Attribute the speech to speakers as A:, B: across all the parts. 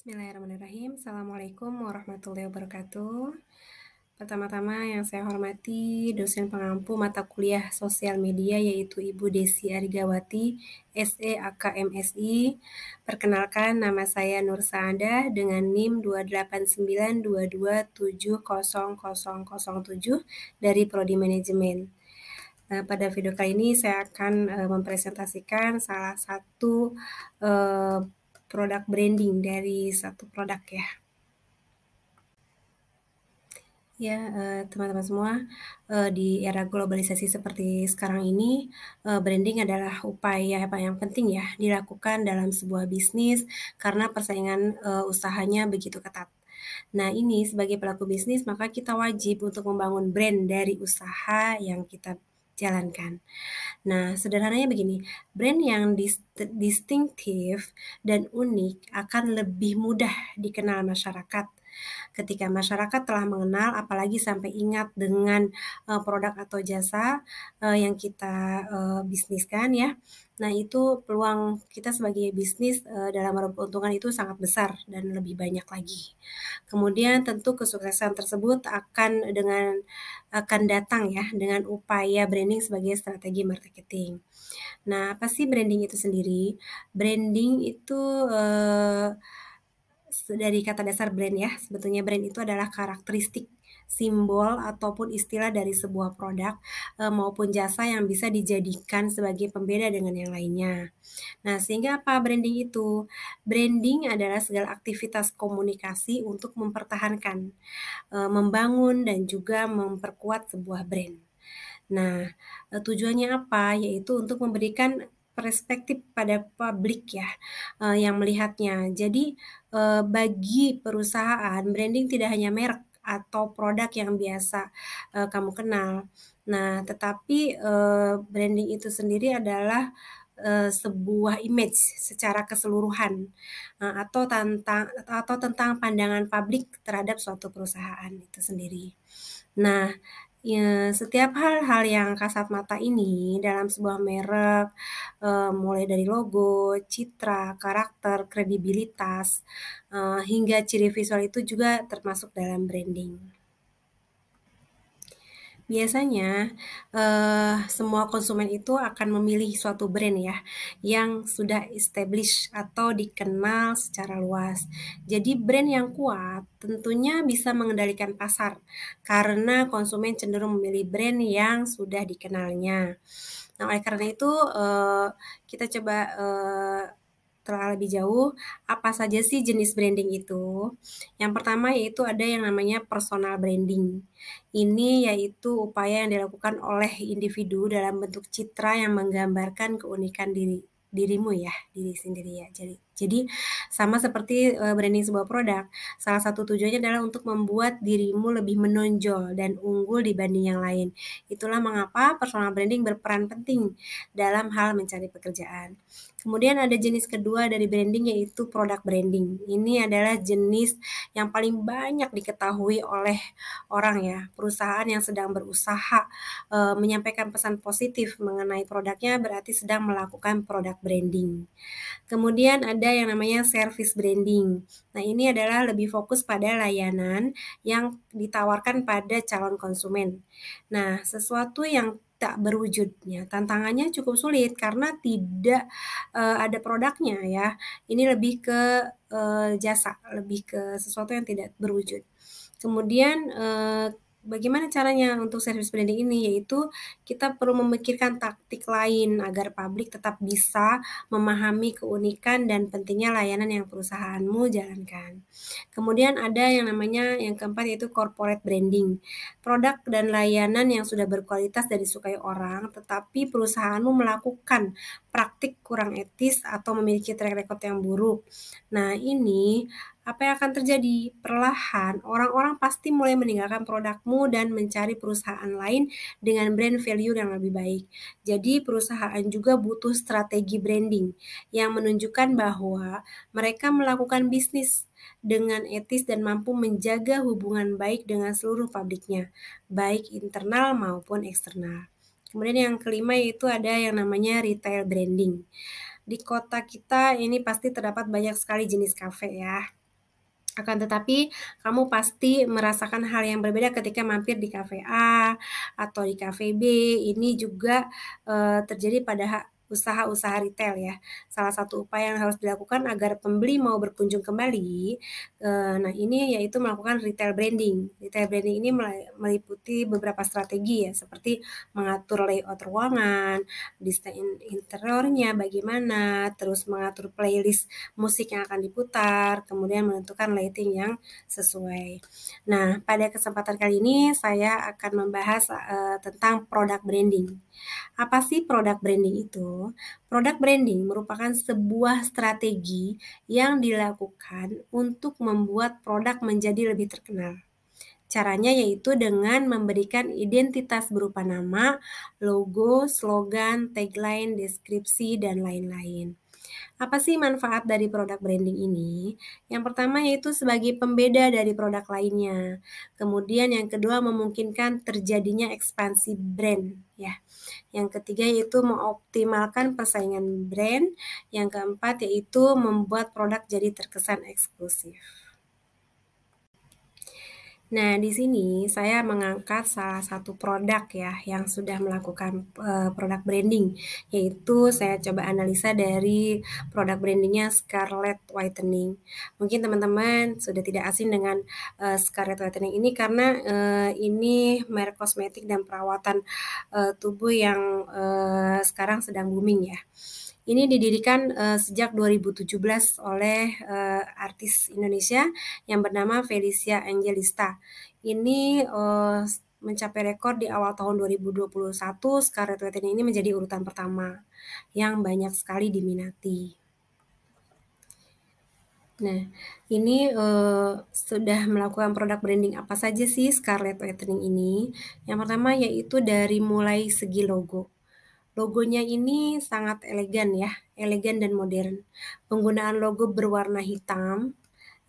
A: Bismillahirrahmanirrahim. Assalamualaikum warahmatullahi wabarakatuh. Pertama-tama yang saya hormati dosen pengampu mata kuliah sosial media yaitu Ibu Desi Arigawati, SE AKMSI. Perkenalkan nama saya Nur Saadah dengan NIM 28922270007 dari Prodi Manajemen. Pada video kali ini saya akan mempresentasikan salah satu produk branding dari satu produk ya. Ya, teman-teman semua, di era globalisasi seperti sekarang ini, branding adalah upaya yang penting ya dilakukan dalam sebuah bisnis karena persaingan usahanya begitu ketat. Nah, ini sebagai pelaku bisnis maka kita wajib untuk membangun brand dari usaha yang kita jalankan. Nah, sederhananya begini, brand yang distinktif dan unik akan lebih mudah dikenal masyarakat. Ketika masyarakat telah mengenal, apalagi sampai ingat dengan produk atau jasa yang kita bisniskan ya. Nah, itu peluang kita sebagai bisnis dalam meraup keuntungan itu sangat besar dan lebih banyak lagi. Kemudian tentu kesuksesan tersebut akan datang ya dengan upaya branding sebagai strategi marketing. Nah, apa sih branding itu sendiri? Branding itu dari kata dasar brand ya, sebetulnya brand itu adalah karakteristik, simbol ataupun istilah dari sebuah produk maupun jasa yang bisa dijadikan sebagai pembeda dengan yang lainnya. Nah, sehingga apa branding itu? Branding adalah segala aktivitas komunikasi untuk mempertahankan, membangun dan juga memperkuat sebuah brand. Nah, tujuannya apa? Yaitu untuk memberikan perspektif pada publik ya, yang melihatnya. Jadi, bagi perusahaan, branding tidak hanya merek atau produk yang biasa, kamu kenal. Nah, tetapi, branding itu sendiri adalah, sebuah image secara keseluruhan, atau tentang pandangan publik terhadap suatu perusahaan itu sendiri. Nah, ya, setiap hal-hal yang kasat mata ini dalam sebuah merek, mulai dari logo, citra, karakter, kredibilitas, hingga ciri visual itu juga termasuk dalam branding. Biasanya, semua konsumen itu akan memilih suatu brand ya, yang sudah established atau dikenal secara luas. Jadi brand yang kuat tentunya bisa mengendalikan pasar, karena konsumen cenderung memilih brand yang sudah dikenalnya. Nah, oleh karena itu, kita coba, telah lebih jauh, apa saja sih jenis branding itu? Yang pertama yaitu ada yang namanya personal branding. Ini yaitu upaya yang dilakukan oleh individu dalam bentuk citra yang menggambarkan keunikan dirimu ya, diri sendiri ya. Jadi sama seperti branding sebuah produk, salah satu tujuannya adalah untuk membuat dirimu lebih menonjol dan unggul dibanding yang lain. Itulah mengapa personal branding berperan penting dalam hal mencari pekerjaan. Kemudian ada jenis kedua dari branding yaitu product branding. Ini adalah jenis yang paling banyak diketahui oleh orang ya, perusahaan yang sedang berusaha menyampaikan pesan positif mengenai produknya berarti sedang melakukan product branding. Kemudian ada yang namanya service branding. Nah, ini adalah lebih fokus pada layanan yang ditawarkan pada calon konsumen. Nah, sesuatu yang tak berwujudnya, tantangannya cukup sulit karena tidak ada produknya ya. Ini lebih ke jasa, lebih ke sesuatu yang tidak berwujud. Kemudian bagaimana caranya untuk service branding ini? Yaitu kita perlu memikirkan taktik lain agar publik tetap bisa memahami keunikan dan pentingnya layanan yang perusahaanmu jalankan. Kemudian ada yang namanya yang keempat yaitu corporate branding. Produk dan layanan yang sudah berkualitas dan disukai orang, tetapi perusahaanmu melakukan praktik kurang etis atau memiliki track record yang buruk. Nah, ini apa yang akan terjadi? Perlahan, orang-orang pasti mulai meninggalkan produkmu dan mencari perusahaan lain dengan brand value yang lebih baik. Jadi, perusahaan juga butuh strategi branding yang menunjukkan bahwa mereka melakukan bisnis dengan etis dan mampu menjaga hubungan baik dengan seluruh publiknya, baik internal maupun eksternal. Kemudian yang kelima yaitu ada yang namanya retail branding. Di kota kita ini pasti terdapat banyak sekali jenis kafe ya. Akan tetapi kamu pasti merasakan hal yang berbeda ketika mampir di kafe A atau di kafe B. Ini juga, terjadi pada usaha-usaha retail ya. Salah satu upaya yang harus dilakukan agar pembeli mau berkunjung kembali, nah ini yaitu melakukan retail branding. Retail branding ini meliputi beberapa strategi ya, seperti mengatur layout ruangan, desain interiornya bagaimana, terus mengatur playlist musik yang akan diputar, kemudian menentukan lighting yang sesuai. Nah, pada kesempatan kali ini saya akan membahas tentang product branding. Apa sih product branding itu? Product branding merupakan sebuah strategi yang dilakukan untuk membuat produk menjadi lebih terkenal. Caranya yaitu dengan memberikan identitas berupa nama, logo, slogan, tagline, deskripsi, dan lain-lain. Apa sih manfaat dari produk branding ini? Yang pertama yaitu sebagai pembeda dari produk lainnya. Kemudian yang kedua memungkinkan terjadinya ekspansi brand ya. Yang ketiga yaitu mengoptimalkan persaingan brand. Yang keempat yaitu membuat produk jadi terkesan eksklusif. Nah, di sini saya mengangkat salah satu produk ya yang sudah melakukan produk branding, yaitu saya coba analisa dari produk brandingnya Scarlett Whitening. Mungkin teman-teman sudah tidak asing dengan Scarlett Whitening ini karena ini merek kosmetik dan perawatan tubuh yang sekarang sedang booming ya. Ini didirikan sejak 2017 oleh artis Indonesia yang bernama Felicia Angelista. Ini mencapai rekor di awal tahun 2021, Scarlett Whitening ini menjadi urutan pertama yang banyak sekali diminati. Nah, ini sudah melakukan produk branding apa saja sih Scarlett Whitening ini? Yang pertama yaitu dari mulai segi logo. Logonya ini sangat elegan ya, elegan dan modern. Penggunaan logo berwarna hitam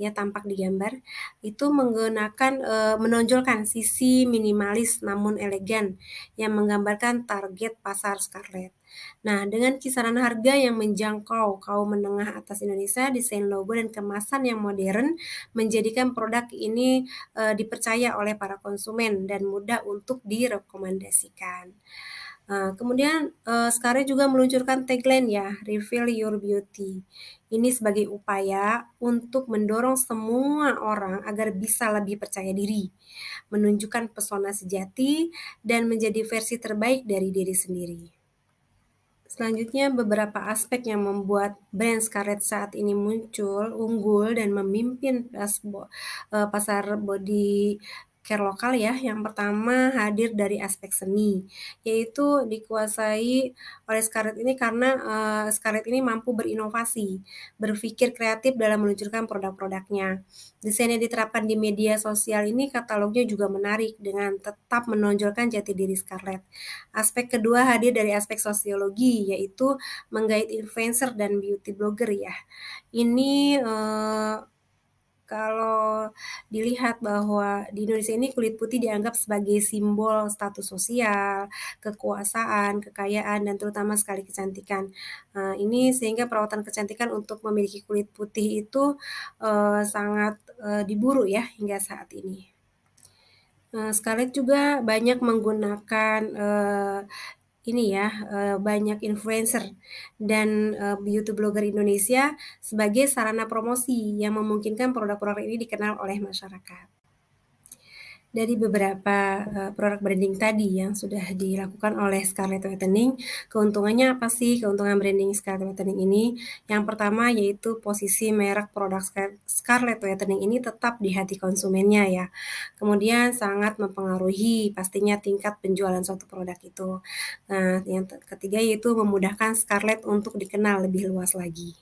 A: ya tampak di gambar itu menggunakan menonjolkan sisi minimalis namun elegan yang menggambarkan target pasar Scarlett. Nah, dengan kisaran harga yang menjangkau kaum menengah atas Indonesia, desain logo dan kemasan yang modern menjadikan produk ini dipercaya oleh para konsumen dan mudah untuk direkomendasikan. Kemudian Scarlett juga meluncurkan tagline ya, Reveal Your Beauty. Ini sebagai upaya untuk mendorong semua orang agar bisa lebih percaya diri, menunjukkan pesona sejati, dan menjadi versi terbaik dari diri sendiri. Selanjutnya, beberapa aspek yang membuat brand Scarlett saat ini muncul, unggul, dan memimpin pasar body care lokal ya. Yang pertama hadir dari aspek seni, yaitu dikuasai oleh Scarlett ini karena Scarlett ini mampu berinovasi, berpikir kreatif dalam meluncurkan produk-produknya. Desain yang diterapkan di media sosial ini katalognya juga menarik dengan tetap menonjolkan jati diri Scarlett. Aspek kedua hadir dari aspek sosiologi, yaitu menggait influencer dan beauty blogger ya. Ini kalau dilihat bahwa di Indonesia ini kulit putih dianggap sebagai simbol status sosial, kekuasaan, kekayaan, dan terutama sekali kecantikan. Ini sehingga perawatan kecantikan untuk memiliki kulit putih itu sangat diburu ya hingga saat ini. Scarlett juga banyak menggunakan ini ya, banyak influencer dan beauty blogger Indonesia sebagai sarana promosi yang memungkinkan produk-produk ini dikenal oleh masyarakat. Dari beberapa produk branding tadi yang sudah dilakukan oleh Scarlett Whitening, keuntungannya apa sih keuntungan branding Scarlett Whitening ini? Yang pertama yaitu posisi merek produk Scarlett Whitening ini tetap di hati konsumennya ya. Kemudian sangat mempengaruhi pastinya tingkat penjualan suatu produk itu. Nah, yang ketiga yaitu memudahkan Scarlett untuk dikenal lebih luas lagi.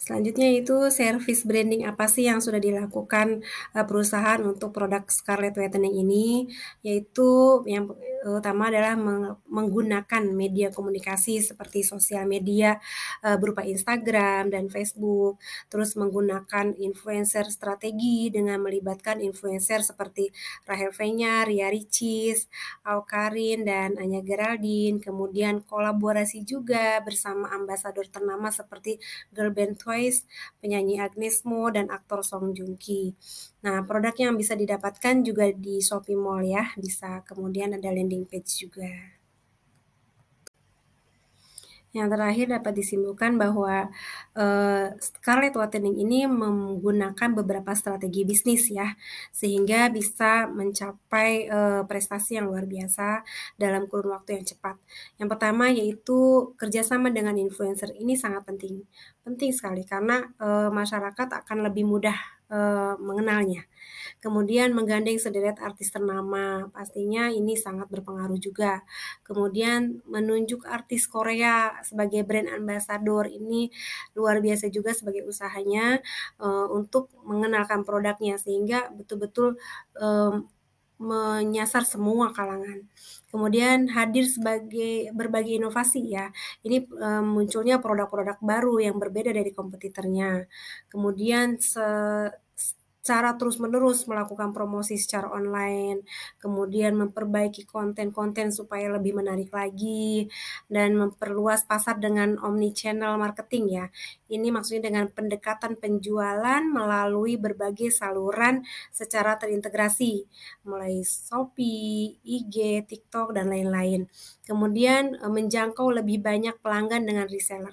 A: Selanjutnya itu service branding apa sih yang sudah dilakukan perusahaan untuk produk Scarlett Whitening ini, yaitu yang utama adalah menggunakan media komunikasi seperti sosial media berupa Instagram dan Facebook, terus menggunakan influencer strategi dengan melibatkan influencer seperti Rahel Fenya, Ria Ricis, Aukarin, dan Anya Geraldine, kemudian kolaborasi juga bersama ambasador ternama seperti Girl Band Twice Twice, penyanyi Agnes Mo, dan aktor Song Joong Ki. Nah, produk yang bisa didapatkan juga di Shopee Mall ya, bisa. Kemudian ada landing page juga. Yang terakhir dapat disimpulkan bahwa Scarlett Whitening ini menggunakan beberapa strategi bisnis ya, sehingga bisa mencapai prestasi yang luar biasa dalam kurun waktu yang cepat. Yang pertama yaitu kerjasama dengan influencer ini sangat penting, penting sekali karena masyarakat akan lebih mudah mengenalnya. Kemudian menggandeng sederet artis ternama, pastinya ini sangat berpengaruh juga. Kemudian menunjuk artis Korea sebagai brand ambassador ini luar biasa juga sebagai usahanya untuk mengenalkan produknya sehingga betul-betul menyasar semua kalangan. Kemudian hadir sebagai berbagi inovasi ya. Ini munculnya produk-produk baru yang berbeda dari kompetitornya. Kemudian secara terus-menerus melakukan promosi secara online, kemudian memperbaiki konten-konten supaya lebih menarik lagi, dan memperluas pasar dengan omni-channel marketing ya. Ini maksudnya dengan pendekatan penjualan melalui berbagai saluran secara terintegrasi, mulai Shopee, IG, TikTok, dan lain-lain. Kemudian menjangkau lebih banyak pelanggan dengan reseller.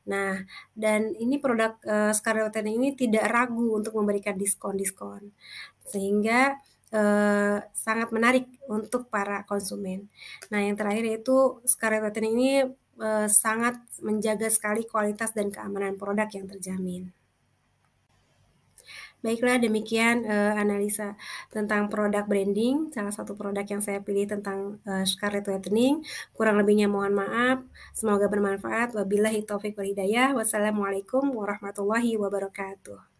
A: Nah, dan ini produk Scarlett Whitening ini tidak ragu untuk memberikan diskon-diskon, sehingga sangat menarik untuk para konsumen. Nah, yang terakhir yaitu Scarlett Whitening ini sangat menjaga sekali kualitas dan keamanan produk yang terjamin. Baiklah, demikian analisa tentang produk branding, salah satu produk yang saya pilih tentang Scarlett Whitening. Kurang lebihnya mohon maaf, semoga bermanfaat. Wabillahi taufiq wal hidayah. Wassalamualaikum warahmatullahi wabarakatuh.